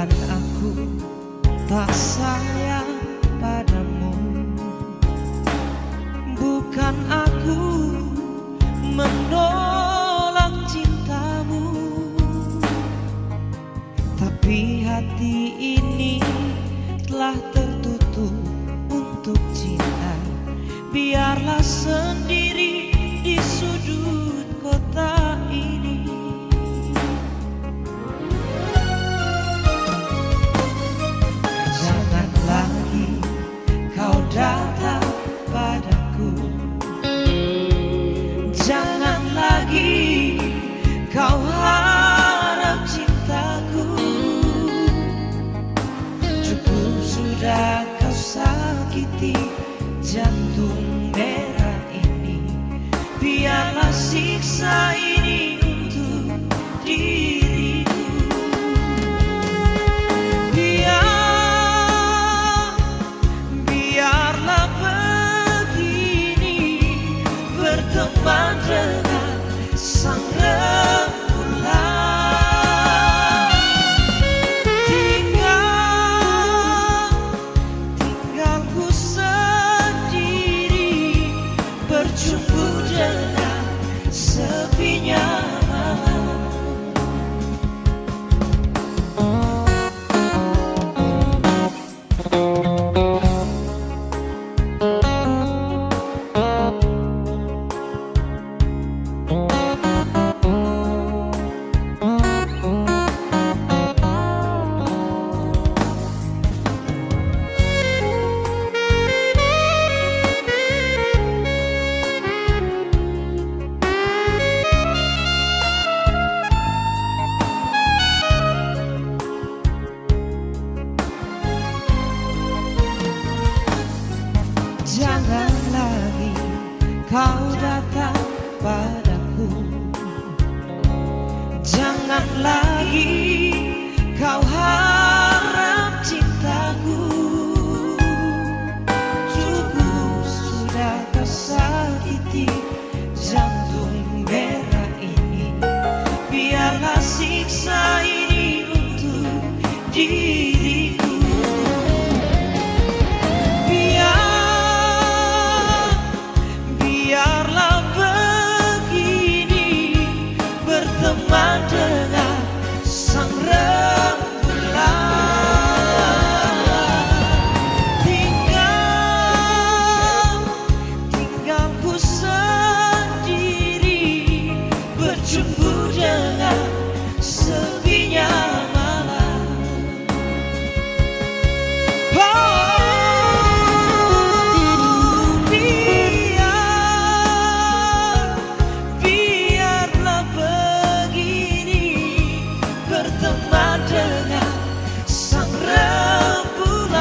Bukan aku tak sayang padamu, bukan aku menolak cintamu, tapi hati ini telah tertutup untuk cinta. Biarlah sendiri di sudut kota ini. Jangan lagi kau datang padaku, jangan lagi kau harap cintaku. Cukup sudah kau sakiti jantung merah ini. Biarlah siksa ini untuk diriku. Biarlah begini, berteman dengan sang rembulan. Tinggalku sendiri, berjumpa dengan sepinya malam. Jangan lagi kau datang padaku, jangan lagi kau harap cintaku. Cukup sudah kau sakiti jantung merah ini. Biarlah siksa ini untuk diriku. Berteman dengan sang rembulan. Tinggalku sendiri, berjumpa dengan sepinya malam. Biarlah berteman dengan sang rembulan.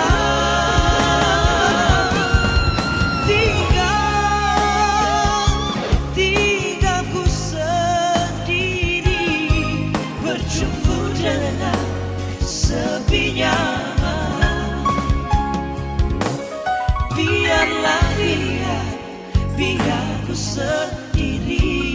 Tinggalku sendiri, berjumpa dengan sepinya malam. Biarku sendiri.